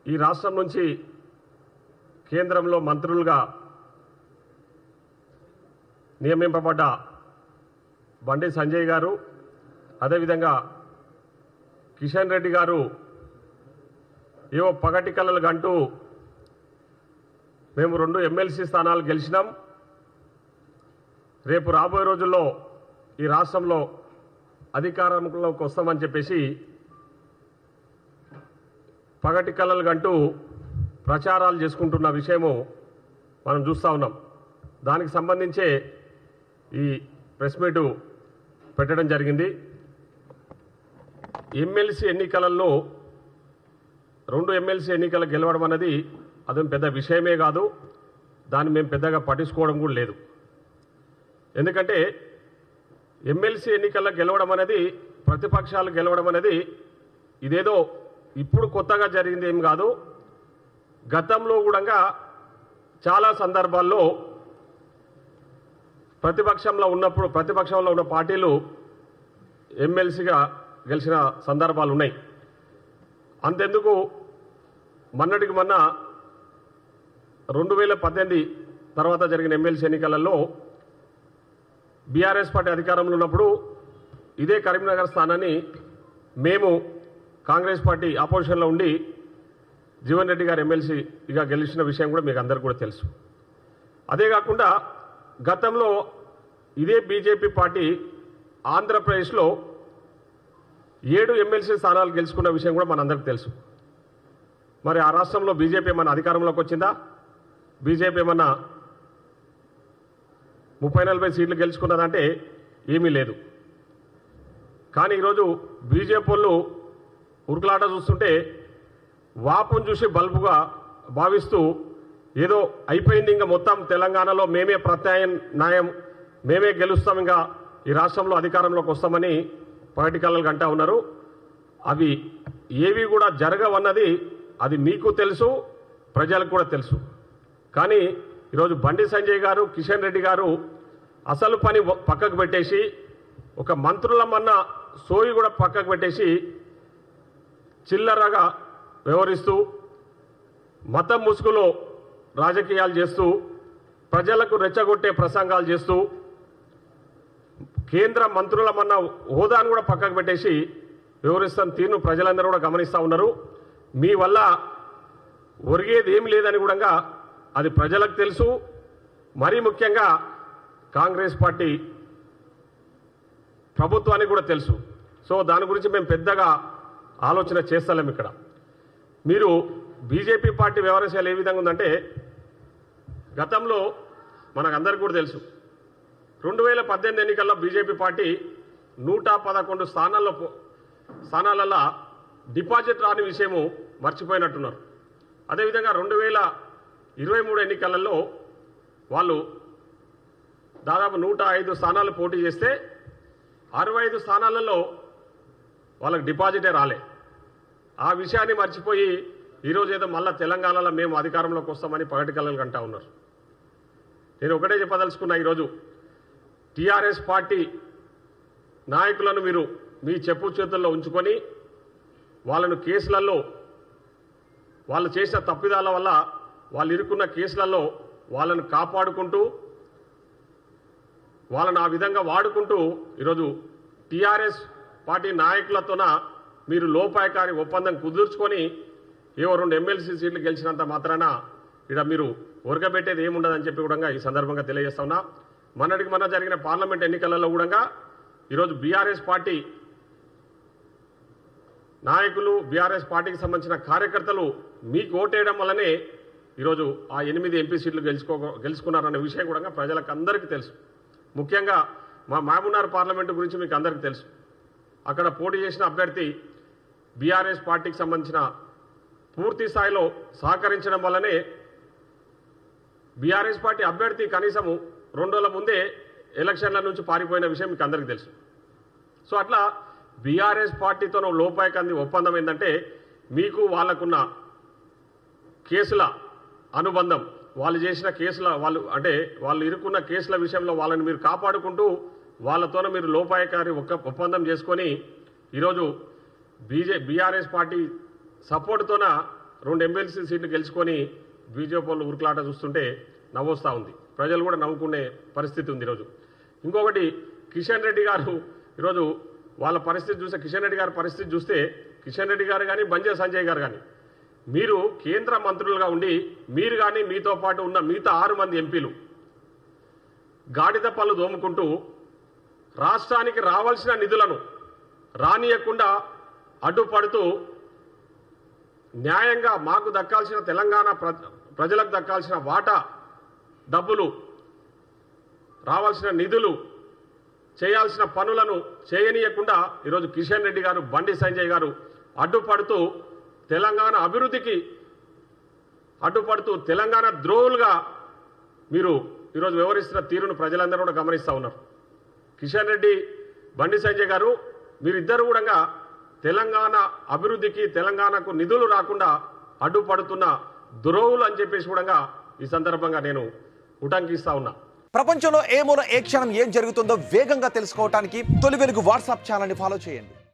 ఈ రాష్ట్రం నుంచి కేంద్రంలో మంత్రులుగా నియమింపబడ్డ బండి సంజయ్ గారు, అదేవిధంగా కిషన్ రెడ్డి గారు ఏవో పగటి కలలు గంటూ మేము 2 ఎమ్మెల్సీ స్థానాలు గెలిచినాం, రేపు రాబోయే రోజుల్లో ఈ రాష్ట్రంలో అధికారంలోకి వస్తామని చెప్పేసి పగటి కలలు గంటూ ప్రచారాలు చేసుకుంటున్న విషయము మనం చూస్తూ ఉన్నాం. దానికి సంబంధించే ఈ ప్రెస్ మీటు పెట్టడం జరిగింది. ఎమ్మెల్సీ ఎన్నికలలో 2 ఎమ్మెల్సీ ఎన్నికలు గెలవడం అనేది అదేం పెద్ద విషయమే కాదు, దాన్ని మేము పెద్దగా పట్టించుకోవడం కూడా లేదు. ఎందుకంటే ఎమ్మెల్సీ ఎన్నికల్లో గెలవడం అనేది, ప్రతిపక్షాలు గెలవడం అనేది ఇదేదో ఇప్పుడు కొత్తగా జరిగింది ఏం కాదు. గతంలో కూడా చాలా సందర్భాల్లో ప్రతిపక్షంలో ఉన్న పార్టీలు ఎమ్మెల్సీగా గెలిచిన సందర్భాలు ఉన్నాయి. అంతెందుకు మొన్నటికి మొన్న 2018 తర్వాత జరిగిన ఎమ్మెల్సీ ఎన్నికలలో బీఆర్ఎస్ పార్టీ అధికారంలో ఉన్నప్పుడు ఇదే కరీంనగర్ స్థానాన్ని మేము కాంగ్రెస్ పార్టీ ఆపోజిషన్లో ఉండి జీవన్ రెడ్డి గారు ఎమ్మెల్సీగా గెలిచిన విషయం కూడా మీకు అందరికీ కూడా తెలుసు. అదే కాకుండా గతంలో ఇదే బీజేపీ పార్టీ ఆంధ్రప్రదేశ్లో 7 ఎమ్మెల్సీ స్థానాలు గెలుచుకున్న విషయం కూడా మనందరికీ తెలుసు. మరి ఆ రాష్ట్రంలో బీజేపీ ఏమన్నా అధికారంలోకి వచ్చిందా? బీజేపీ ఏమన్నా 30-40 సీట్లు గెలుచుకున్నదంటే ఏమీ లేదు. కానీ ఈరోజు బీజేపీ వాళ్ళు ఉరుకులాట చూస్తుంటే వాపును చూసి బల్బుగా భావిస్తూ ఏదో అయిపోయింది, ఇంకా మొత్తం తెలంగాణలో మేమే ప్రత్యామ్నాయం, మేమే గెలుస్తాం, ఇంకా ఈ రాష్ట్రంలో అధికారంలోకి వస్తామని పగటి కలలు గంటా ఉన్నారు. అవి ఏవి కూడా జరగవన్నది అది మీకు తెలుసు, ప్రజలకు కూడా తెలుసు. కానీ ఈరోజు బండి సంజయ్ గారు, కిషన్ రెడ్డి గారు అసలు పని పక్కకు పెట్టేసి, ఒక మంత్రులమన్న సోయి కూడా పక్కకు పెట్టేసి చిల్లరగా వ్యవహరిస్తూ మతం ముసుగులో రాజకీయాలు చేస్తూ ప్రజలకు రెచ్చగొట్టే ప్రసంగాలు చేస్తూ కేంద్ర మంత్రులమన్న హోదాను కూడా పక్కకు పెట్టేసి వ్యవహరిస్తున్న తీరును ప్రజలందరూ కూడా గమనిస్తూ ఉన్నారు. మీ వల్ల ఒరిగేది ఏమి లేదని కూడా అది ప్రజలకు తెలుసు. మరీ ముఖ్యంగా కాంగ్రెస్ పార్టీ ప్రభుత్వానికి కూడా తెలుసు. సో దాని గురించి మేము పెద్దగా ఆలోచన చేస్తలేం. ఇక్కడ మీరు బీజేపీ పార్టీ వ్యవహారశాల ఏ విధంగా ఉందంటే, గతంలో మనకందరికీ కూడా తెలుసు 2018 ఎన్నికల్లో బీజేపీ పార్టీ 111 స్థానాలలో డిపాజిట్ రాని విషయము మర్చిపోయినట్టున్నారు. అదేవిధంగా 2023 ఎన్నికలలో వాళ్ళు దాదాపు 105 స్థానాలు పోటీ చేస్తే 65 స్థానాలలో వాళ్ళకి డిపాజిటే రాలే. ఆ విషయాన్ని మర్చిపోయి ఈరోజు ఏదో మళ్ళీ తెలంగాణలో మేము అధికారంలోకి వస్తామని పగటి కలలు కంటా ఉన్నారు. నేను ఒకటే చెప్పదలుచుకున్నా, ఈరోజు టీఆర్ఎస్ పార్టీ నాయకులను మీరు మీ చెప్పు చేతుల్లో ఉంచుకొని వాళ్ళను కేసులలో, వాళ్ళు చేసిన తప్పిదాల వల్ల వాళ్ళు ఇరుక్కున్న కేసులలో వాళ్ళను కాపాడుకుంటూ, వాళ్ళను ఆ విధంగా వాడుకుంటూ ఈరోజు టీఆర్ఎస్ పార్టీ నాయకులతోన మీరు లోపాయకారి ఒప్పందం కుదుర్చుకొని ఏవో 2 ఎమ్మెల్సీ సీట్లు గెలిచినంత మాత్రాన ఇక్కడ మీరు ఒరగబెట్టేది ఏముండదని చెప్పి కూడా ఈ సందర్భంగా తెలియజేస్తా ఉన్నా. మొన్నటికి మొన్న జరిగిన పార్లమెంట్ ఎన్నికలలో కూడా ఈరోజు బీఆర్ఎస్ పార్టీ నాయకులు, బీఆర్ఎస్ పార్టీకి సంబంధించిన కార్యకర్తలు మీకు ఓటేయడం వల్లనే ఈరోజు ఆ 8 ఎంపీ సీట్లు గెలుచుకున్నారన్న విషయం కూడా ప్రజలకు అందరికీ తెలుసు. ముఖ్యంగా మా మహబూబ్నగర్ పార్లమెంటు గురించి మీకు అందరికీ తెలుసు. అక్కడ పోటీ చేసిన అభ్యర్థి బీఆర్ఎస్ పార్టీకి సంబంధించిన పూర్తి స్థాయిలో సహకరించడం వల్లనే బీఆర్ఎస్ పార్టీ అభ్యర్థి కనీసము 2 రోజుల ముందే ఎలక్షన్ల నుంచి పారిపోయిన విషయం మీకు అందరికీ తెలుసు. సో అట్లా బీఆర్ఎస్ పార్టీతో లోపాయకంది ఒప్పందం ఏంటంటే, మీకు వాళ్ళకున్న కేసుల అనుబంధం, వాళ్ళు చేసిన కేసుల వాళ్ళు ఇరుక్కున్న కేసుల విషయంలో వాళ్ళని మీరు కాపాడుకుంటూ వాళ్ళతోనే మీరు లోపాయకారి ఒప్పందం చేసుకొని ఈరోజు బీఆర్ఎస్ పార్టీ సపోర్ట్తోన 2 ఎమ్మెల్సీ సీట్లు గెలుచుకొని బీజేపీ వాళ్ళు ఉరుకులాట చూస్తుంటే నవ్వొస్తూ ఉంది. ప్రజలు కూడా నవ్వుకునే పరిస్థితి ఉంది ఈరోజు. ఇంకొకటి కిషన్ రెడ్డి గారు ఈరోజు వాళ్ళ పరిస్థితి చూస్తే, కిషన్ రెడ్డి గారి పరిస్థితి చూస్తే, కిషన్ రెడ్డి గారు కానీ బంజే సంజయ్ గారు కానీ మీరు కేంద్ర మంత్రులుగా ఉండి మీరు కానీ మీతో పాటు ఉన్న మిగతా 6 మంది ఎంపీలు గాడిద పళ్ళు దోముకుంటూ రాష్ట్రానికి రావాల్సిన నిధులను రానియకుండా అడ్డుపడుతూ న్యాయంగా మాకు దక్కాల్సిన తెలంగాణ ప్రజలకు దక్కాల్సిన వాటా డబ్బులు, రావాల్సిన నిధులు, చేయాల్సిన పనులను చేయనీయకుండా ఈరోజు కిషన్ రెడ్డి గారు, బండి సంజయ్ గారు అడ్డుపడుతూ తెలంగాణ అభివృద్ధికి అడ్డుపడుతూ తెలంగాణ ద్రోహులుగా మీరు ఈరోజు వ్యవహరిస్తున్న తీరును ప్రజలందరూ కూడా గమనిస్తూ ఉన్నారు. కిషన్ రెడ్డి, బండి సంజయ్ గారు మీరిద్దరు కూడా తెలంగాణ అభివృద్ధికి, తెలంగాణకు నిధులు రాకుండా అడ్డుపడుతున్న ద్రోహులు అని చెప్పేసి కూడా ఈ సందర్భంగా నేను ఉటంకిస్తా ఉన్నా. ప్రపంచంలో ఏ మూల ఏ క్షణం ఏం జరుగుతుందో వేగంగా తెలుసుకోవడానికి తొలి వెలుగు వాట్సాప్ ఛానల్ని ఫాలో చేయండి.